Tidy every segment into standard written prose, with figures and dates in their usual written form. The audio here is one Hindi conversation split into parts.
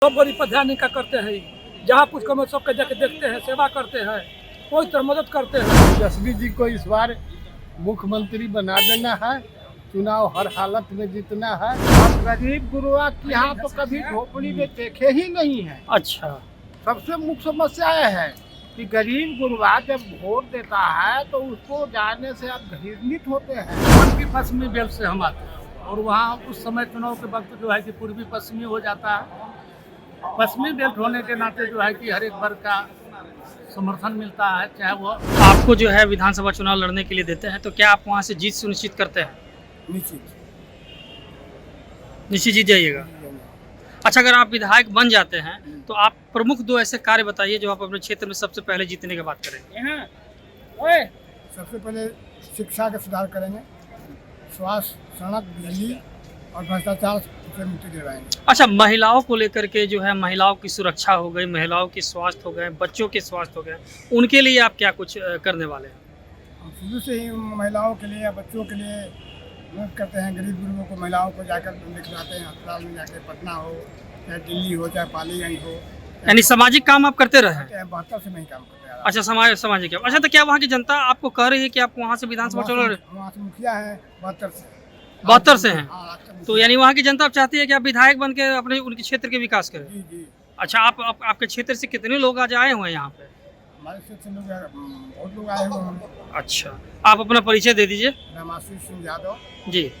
सब गरीब पर ध्यान नहीं का करते हैं। जहाँ कुछ कम सबके जाके देखते हैं, सेवा करते हैं, कोई तरह मदद करते हैं। तेजस्वी जी को इस बार मुख्यमंत्री बना देना है, चुनाव हर हालत में जीतना है। और गरीब गुरुआ की यहाँ तो कभी झोपड़ी में देखे ही नहीं है। अच्छा, सबसे मुख्य समस्या यह है कि गरीब गुरुआ जब वोट देता है तो उसको जाने से आप घृणित होते हैं। उनकी पश्चिमी बेल्ट से हम आते हैं और वहाँ उस समय चुनाव के वक्त जो है कि पूर्वी पश्चिमी हो जाता है। पश्चिमी बेल्ट होने के नाते जो है कि हर एक वर्ग का समर्थन मिलता है, चाहे वो आपको जो है विधानसभा चुनाव लड़ने के लिए देते हैं, तो क्या आप वहाँ से जीत सुनिश्चित करते हैं? निश्चित जीत जाइएगा। अच्छा, अगर आप विधायक बन जाते हैं तो आप प्रमुख दो ऐसे कार्य बताइए जो आप अपने क्षेत्र में सबसे पहले जीतने की बात करेंगे। सबसे पहले शिक्षा का सुधार करेंगे, स्वास्थ्य, सड़क, बिजली और भ्रष्टाचार से मुक्ति दिलाएंगे। अच्छा, महिलाओं को लेकर के जो है महिलाओं की सुरक्षा हो गई, महिलाओं की स्वास्थ्य हो गए, बच्चों के स्वास्थ्य हो गए, उनके लिए आप क्या कुछ करने वाले हैं? हम शुरू से ही महिलाओं के लिए या बच्चों के लिए मदद करते हैं। गरीब गुरुओं को, महिलाओं को जाकर दिखलाते हैं अस्पताल में जाके, पटना हो चाहे दिल्ली हो चाहे पालीगंज हो। यानी सामाजिक काम आप करते रहे हैं? 72 से नहीं काम करते हैं। अच्छा, सामाजिक काम। अच्छा, तो क्या वहाँ की जनता आपको कह रही है कि आप वहाँ से विधानसभा चुनाव लड़? वहाँ से मुखिया है 72 से। 72 से हैं? हाँ, तो यानी वहाँ की जनता आप चाहती है कि आप विधायक बन के अपने उनके क्षेत्र के विकास करें? जी जी। अच्छा, आपके क्षेत्र से कितने लोग आज आए हुए हैं यहाँ पे? हमारे क्षेत्र से लोग बहुत लोग आए हुए हैं। अच्छा, आप अपना परिचय दे दीजिए। रामाशीष सिंह यादव जी।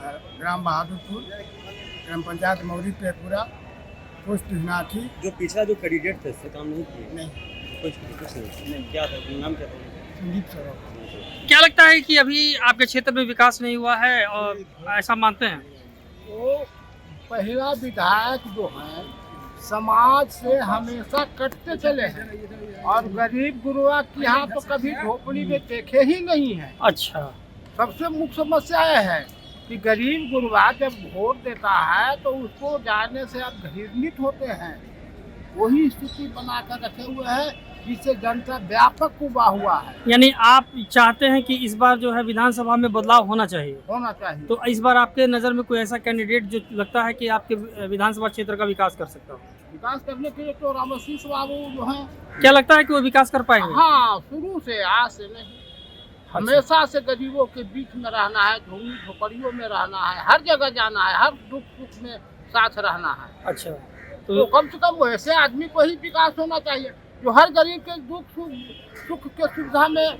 ग्राम बहादुरपुर, ग्राम पंचायत मौरी पेपुरा, पोस्ट हिनाठी। जो पिछला जो कैंडिडेट थे उससे काम नहीं किए? नहीं, कुछ नहीं। क्या था, नाम क्या था? संदीप सर। क्या लगता है कि अभी आपके क्षेत्र में विकास नहीं हुआ है और ऐसा मानते हैं? वो पहला विधायक जो है समाज से हमेशा कटते चले हैं और गरीब गुरुआ की यहाँ तो कभी झोपड़ी में देखे ही नहीं है। अच्छा, सबसे मुख्य समस्या यह है कि गरीब गुरुआ जब वोट देता है तो उसको जाने से आप घृणित होते हैं। वही स्थिति बनाकर रखे हुए है जिससे जनता व्यापक उबा हुआ है। यानी आप चाहते हैं कि इस बार जो है विधानसभा में बदलाव होना चाहिए? होना चाहिए। तो इस बार आपके नज़र में कोई ऐसा कैंडिडेट जो लगता है कि आपके विधानसभा क्षेत्र का विकास कर सकता हो? विकास करने के लिए तो रामाशीष बाबू जो है, क्या लगता है कि वो विकास कर पाएंगे? हाँ, शुरू से आज से नहीं, हमेशा से गरीबों के बीच में रहना है, झोंगी झोपड़ियों में रहना है, हर जगह जाना है, हर दुख सुख में साथ रहना है। अच्छा, तो कम से कम वैसे आदमी को ही विकास होना चाहिए जो हर गरीब के दुख सुख के सुविधा में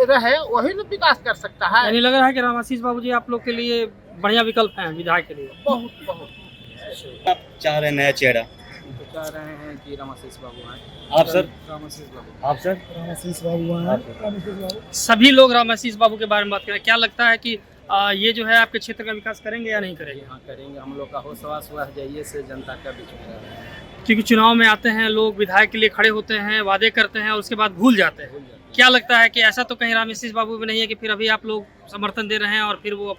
रहे, वही न विकास कर सकता है। यानी लग रहा है कि रामाशीष बाबू जी आप लोग के लिए बढ़िया विकल्प हैं विधायक के लिए? बहुत बहुत। आप चाह रहे हैं नया चेहरा? तो चाह रहे हैं कि रामाशीष बाबू हैं। आप सर? रामाशीष बाबू। आप सर? रामाशीष बाबू हैं। सभी लोग रामाशीष बाबू के बारे में बात करें, क्या लगता है कि ये जो है आपके क्षेत्र का विकास करेंगे या नहीं करेंगे? हाँ, करेंगे। हम लोग का होशवास हुआ जाइए से जनता का बीच में रह रहे हैं। क्योंकि चुनाव में आते हैं लोग, विधायक के लिए खड़े होते हैं, वादे करते हैं और उसके बाद भूल जाते हैं। क्या लगता है कि ऐसा तो कहीं रामाशीष बाबू में नहीं है कि फिर अभी आप लोग समर्थन दे रहे हैं और फिर वो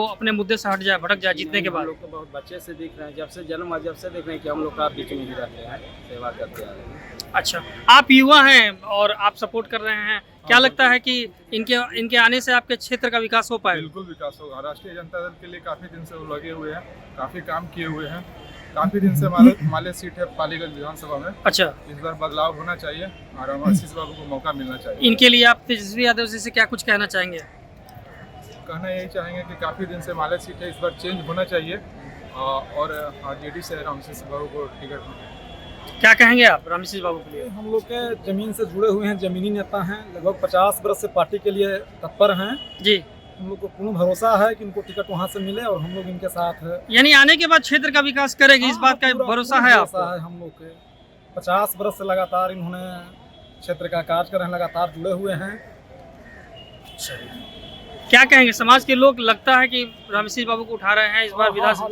अपने मुद्दे से हट जाए, भटक जाए जीतने के बाद? हम लोग को बहुत बच्चे से दिख रहे हैं, जब से जन्म जब से देख रहे हैं कि हम लोग का बीच में ही रहते हैं, सेवा करते आ रहे हैं। अच्छा, आप युवा हैं और आप सपोर्ट कर रहे हैं, क्या लगता है कि इनके आने से आपके क्षेत्र का विकास हो पाएगा? बिल्कुल विकास होगा। राष्ट्रीय जनता दल के लिए काफ़ी दिन से वो लगे हुए हैं, काफ़ी काम किए हुए हैं। काफ़ी दिन से हमारे सीट है पालीगंज विधानसभा में। अच्छा, इस बार बदलाव होना चाहिए और रामाशीष बाबू को मौका मिलना चाहिए। इनके लिए आप तेजस्वी यादव जी से क्या कुछ कहना चाहेंगे? कहना यही चाहेंगे कि काफ़ी दिन से हमारे सीट है, इस बार चेंज होना चाहिए और आरजेडी से रामाशीष बाबू को टिकट। क्या कहेंगे आप रामाशीष बाबू के लिए? हम लोग के जमीन से जुड़े हुए हैं, जमीनी नेता हैं, लगभग 50 वर्ष से पार्टी के लिए तत्पर हैं जी। हम लोग को पूर्ण भरोसा है कि इनको टिकट वहाँ से मिले और हम लोग इनके साथ है। यानी आने के बाद क्षेत्र का विकास करेगी, इस बात का भरोसा है आपको? है हम लोग के 50 वर्ष से लगातार इन्होंने क्षेत्र का कार्य कर रहे हैं, लगातार जुड़े हुए हैं। क्या कहेंगे समाज के लोग, लगता है कि रामाशीष बाबू को उठा रहे हैं इस बार विधानसभा?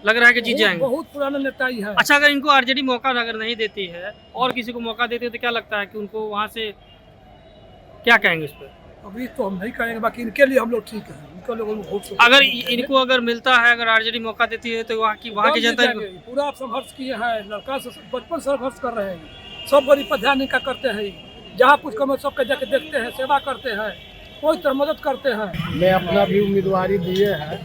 लग रहा है कि जीत जाएंगे? बहुत पुराना नेता ही है। अच्छा, अगर इनको आरजेडी मौका अगर नहीं देती है और किसी को मौका देती है तो क्या लगता है कि उनको वहाँ से क्या कहेंगे इस पर? अभी तो हम नहीं करेंगे, बाकी इनके लिए हम लोग ठीक है। इनके लोगों को वोट अगर इनको अगर मिलता है, अगर आरजेडी मौका देती है तो वहाँ की जनता पूरा आप संघर्ष किए हैं, लड़का से बचपन से संघर्ष कर रहे हैं। सब गरीब पर ध्यान नहीं का करते हैं। जहाँ कुछ कम सबके जाके देखते हैं, सेवा करते हैं, कोई तरह मदद करते हैं। मैं अपना भी उम्मीदवारी दिए हैं,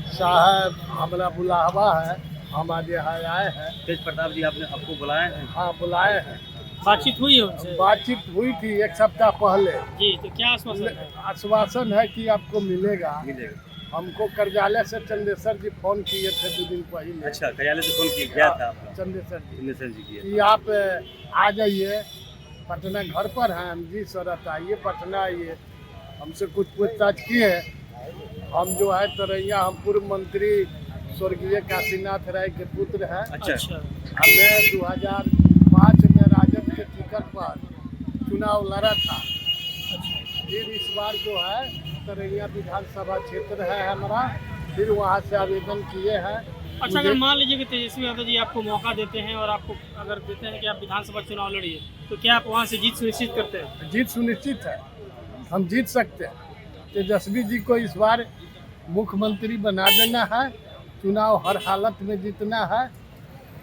साहब हमारा बुलावा है हम आज यहाँ आए हैं। तेज प्रताप जी आपने आपको बुलाया है? हाँ, बुलाए हैं। बातचीत हुई है उनसे? बातचीत हुई थी 1 सप्ताह पहले। जी, तो क्या आश्वासन है? आश्वासन है कि आपको मिलेगा। मिलेगा। हमको कार्यालय से चंदेसर जी फोन किए थे 2 दिन पहले। अच्छा, कार्यालय से फोन किया गया था आपका? चंदेसर जी चंदेसर जी की। कि आप आ जाइए, पटना घर पर हैं हम। जी सर, आइए पटना आइए। हमसे कुछ पूछताछ किए। हम जो है तरैया, हम पूर्व मंत्री स्वर्गीय काशीनाथ राय के पुत्र हैं। अच्छा। हमने 2005 में राजद के टिकट पर चुनाव लड़ा था। फिर इस बार जो है तरैया विधानसभा क्षेत्र है हमारा, फिर वहाँ से आवेदन किए हैं। अच्छा, अगर मान लीजिए कि तेजस्वी यादव जी आपको मौका देते हैं और आपको अगर देते हैं कि आप विधानसभा चुनाव लड़िए, तो क्या आप वहाँ से जीत सुनिश्चित करते हैं? जीत सुनिश्चित है, हम जीत सकते हैं। तेजस्वी जी को इस बार मुख्यमंत्री बना देना है, चुनाव हर हालत में जीतना है,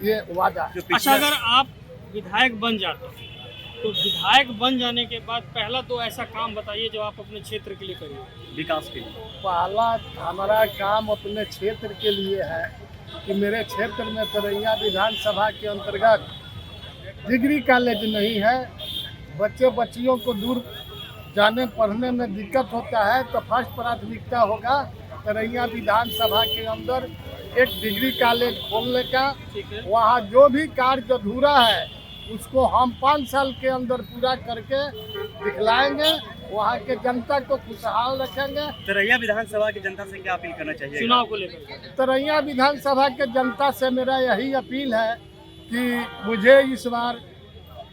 ये वादा है। अच्छा, अगर आप विधायक बन जाते हैं तो विधायक बन जाने के बाद पहला तो ऐसा काम बताइए जो आप अपने क्षेत्र के लिए करिए, विकास के लिए। पहला हमारा काम अपने क्षेत्र के लिए है कि मेरे क्षेत्र में तरैया विधानसभा के अंतर्गत डिग्री कॉलेज नहीं है। बच्चे बच्चियों को दूर जाने पढ़ने में दिक्कत होता है, तो फर्स्ट प्राथमिकता होगा तरैया विधानसभा के अंदर एक डिग्री कॉलेज खोलने का। ठीक है? वहाँ जो भी कार्य अधूरा है उसको हम 5 साल के अंदर पूरा करके दिखलाएंगे। वहाँ के जनता को खुशहाल रखेंगे। तरैया विधानसभा की जनता से क्या अपील करना चाहिए चुनाव को लेकर? तरैया विधानसभा के जनता से मेरा यही अपील है कि मुझे इस बार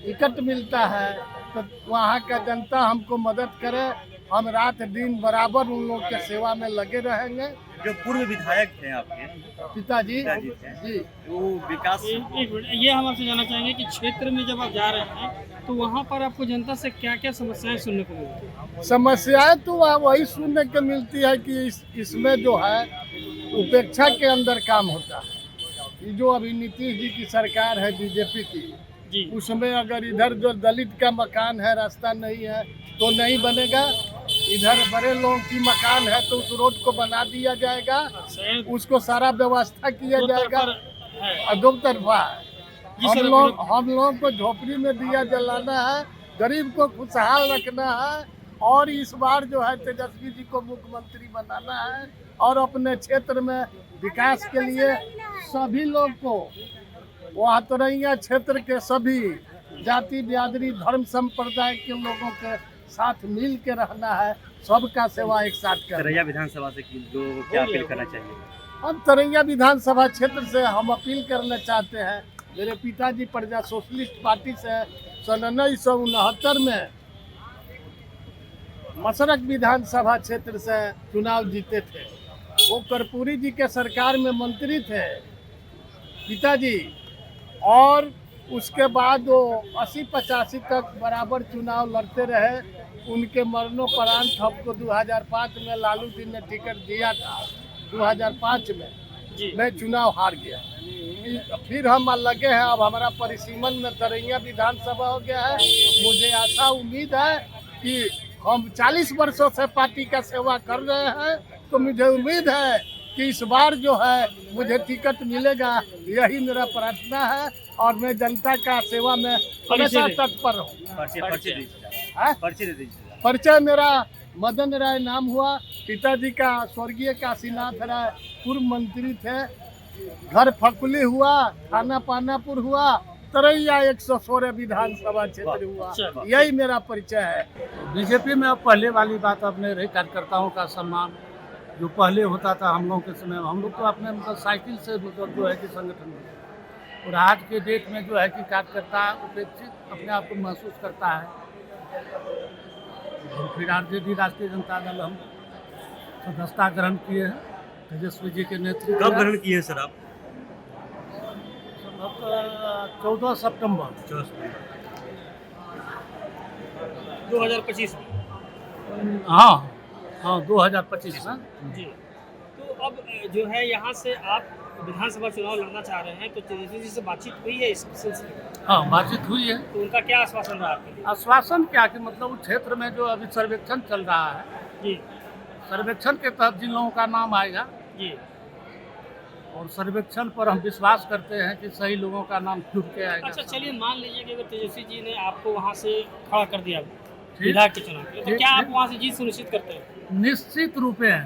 टिकट मिलता है तो वहाँ का जनता हमको मदद करे। हम रात दिन बराबर उन लोग के सेवा में लगे रहेंगे। जो पूर्व विधायक थे आपके पिताजी पिताजी थे, जी, वो विकास एक मिनट, ये हम आपसे जानना चाहेंगे कि क्षेत्र में जब आप जा रहे हैं तो वहाँ पर आपको जनता से क्या क्या समस्याएं सुनने को मिलती है? समस्याएं तो वही सुनने को मिलती है कि इसमें जो है उपेक्षा के अंदर काम होता है। ये जो अभी नीतीश जी की सरकार है बीजेपी की, जी, उसमें अगर इधर जो दलित का मकान है, रास्ता नहीं है तो नहीं बनेगा। इधर बड़े लोगों की मकान है तो उस रोड को बना दिया जाएगा, उसको सारा व्यवस्था किया जाएगा। दो तरफा हम लोग को झोपड़ी में दिया जलाना है, गरीब को खुशहाल रखना है और इस बार जो है तेजस्वी जी को मुख्यमंत्री बनाना है और अपने क्षेत्र में विकास के लिए सभी लोग को, वहाँ तरैया क्षेत्र के सभी जाति बिरादरी धर्म संप्रदाय के लोगों के साथ मिल के रहना है, सबका सेवा एक साथ करना। तरैया विधानसभा से जो क्या अपील करना चाहिए? हम तरैया विधानसभा क्षेत्र से हम अपील करना चाहते हैं, मेरे पिताजी प्रजा सोशलिस्ट पार्टी से सन 1969 में मसरक विधानसभा क्षेत्र से चुनाव जीते थे। वो कर्पूरी जी के सरकार में मंत्री थे पिताजी, और उसके बाद वो 80-85 तक बराबर चुनाव लड़ते रहे। उनके मरणोपरांत हमको 2005 में लालू जी ने टिकट दिया था। 2005 में मैं चुनाव हार गया। फिर हम लगे हैं, अब हमारा परिसीमन में तरैया विधानसभा हो गया है। मुझे आशा उम्मीद है कि हम 40 वर्षों से पार्टी का सेवा कर रहे हैं, तो मुझे उम्मीद है कि इस बार जो है मुझे टिकट मिलेगा। यही मेरा प्रार्थना है और मैं जनता का सेवा में हमेशा तत्पर हूँ। परिचय मेरा मदन राय नाम हुआ, पिताजी का स्वर्गीय काशीनाथ राय पूर्व मंत्री थे। घर फकुली हुआ, थाना पानापुर हुआ, तरैया 116 विधानसभा क्षेत्र हुआ। यही मेरा परिचय है। बीजेपी में अब पहले वाली बात अब नहीं रही। कार्यकर्ताओं का सम्मान जो पहले होता था हम लोगों के समय, हम लोग तो अपने मतलब साइकिल से मतलब जो है कि संगठन में, और आज के डेट में जो है कि कार्यकर्ता उपेक्षित अपने आप को महसूस करता है। और फिर आरजेडी राष्ट्रीय जनता दल हम सदस्यता ग्रहण किए हैं तेजस्वी जी के नेतृत्व। कब ग्रहण किए हैं सर आप? 14 सितंबर 2025 में। हाँ 2025 में। जी, तो अब जो है यहाँ से आप विधानसभा चुनाव लड़ना चाह रहे हैं, तो तेजस्वी जी से बातचीत हुई है इस सिलसिले में? हाँ, बातचीत हुई है। तो उनका क्या आश्वासन रहा आपके लिए? आश्वासन क्या कि मतलब उस क्षेत्र में जो अभी सर्वेक्षण चल रहा है, जी, सर्वेक्षण के तहत जिन लोगों का नाम आएगा जी, और सर्वेक्षण पर हम विश्वास करते हैं कि सही लोगों का नाम जुट के आएगा। अच्छा चलिए मान लीजिए कि अगर तेजस्वी जी ने आपको वहाँ से खड़ा कर दिया विधायक के चुनाव के लिए, तो ठीक, क्या आप ठीक। वहाँ से जीत सुनिश्चित करते हैं? निश्चित रूप है,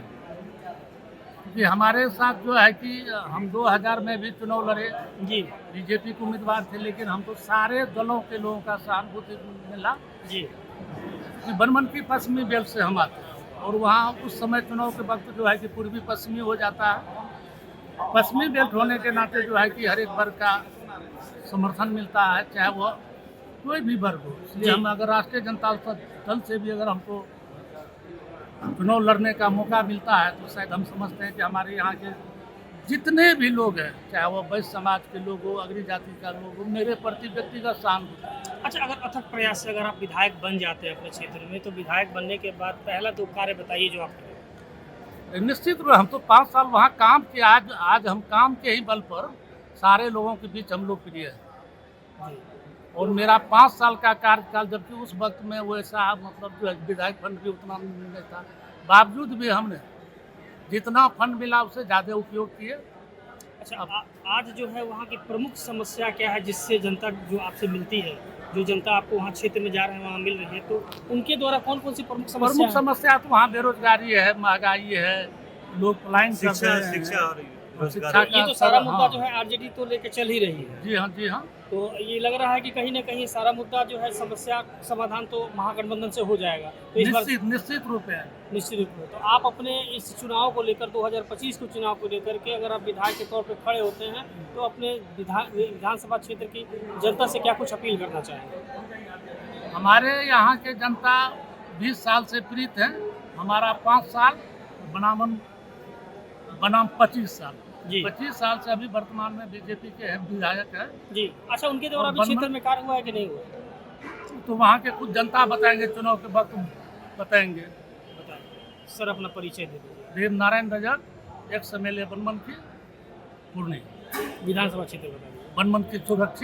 क्योंकि हमारे साथ जो है कि हम 2000 में भी चुनाव लड़े, जी बीजेपी के उम्मीदवार थे, लेकिन हमको सारे दलों के लोगों का सहानुभूति मिला जी कि बनमनखी पश्चिमी बेल्ट से हम आते हैं और वहाँ उस समय चुनाव के वक्त जो है कि पूर्वी पश्चिमी हो जाता है। पश्चिमी बेल्ट होने के नाते जो है कि हर एक वर्ग का समर्थन मिलता है, चाहे वह कोई भी वर्ग हो। इसलिए हम अगर राष्ट्रीय जनता दल से भी अगर हमको चुनाव लड़ने का मौका मिलता है तो शायद हम समझते हैं कि हमारे यहाँ के जितने भी लोग हैं, चाहे वो वैश्य समाज के लोग हो, अग्री जाति का लोग हो, मेरे प्रति व्यक्तिगत सहानुभूति। अच्छा अगर अथक प्रयास से अगर आप विधायक बन जाते हैं अपने क्षेत्र में, तो विधायक बनने के बाद पहला 2 कार्य बताइए जो आप करें। निश्चित रूप हम तो 5 साल वहाँ काम किया, आज हम काम के ही बल पर सारे लोगों के बीच हम लोकप्रिय हैं। और मेरा 5 साल का कार्यकाल, जबकि उस वक्त में वो ऐसा मतलब जो है विधायक फंड भी उतना नहीं था, बावजूद भी हमने जितना फंड मिला उससे ज़्यादा उपयोग किए। अच्छा आज जो है वहाँ की प्रमुख समस्या क्या है जिससे जनता जो आपसे मिलती है, जो जनता आपको वहाँ क्षेत्र में जा रहे हैं वहाँ मिल रही है, तो उनके द्वारा कौन कौन सी प्रमुख समस्या है? समस्या तो वहाँ बेरोजगारी है, महंगाई है, लोग पलायन कर शिक्षा रहे हैं। शिक्षा और शिक्षा रोजगार। का ये तो सारा हाँ। मुद्दा जो है आरजेडी तो लेके चल ही रही है। जी हाँ, जी हाँ। तो ये लग रहा है कि कहीं ना कहीं सारा मुद्दा जो है समस्या समाधान तो महागठबंधन से हो जाएगा, तो इस बार निश्चित रूप है। निश्चित रूप में। तो आप अपने इस चुनाव को लेकर 2025 के चुनाव को लेकर के अगर आप विधायक के तौर पर खड़े होते हैं तो अपने विधानसभा क्षेत्र की जनता से क्या कुछ अपील करना चाहेंगे? हमारे यहाँ के जनता 20 साल से प्रीत है, हमारा 5 साल बनाम 25 साल जी 25 साल से अभी वर्तमान में बीजेपी के विधायक है। जी। अच्छा उनके द्वारा भी क्षेत्र में कार्य हुआ है कि नहीं हुआ? तो वहाँ के खुद जनता बताएंगे, चुनाव के वक्त बताएंगे। बताइए सर, अपना परिचय दे दीजिए। देव नारायण रजक, एक्स MLA बनमनखी पूर्णी, विधानसभा क्षेत्र बताइए। बनमनखी सुरक्षित।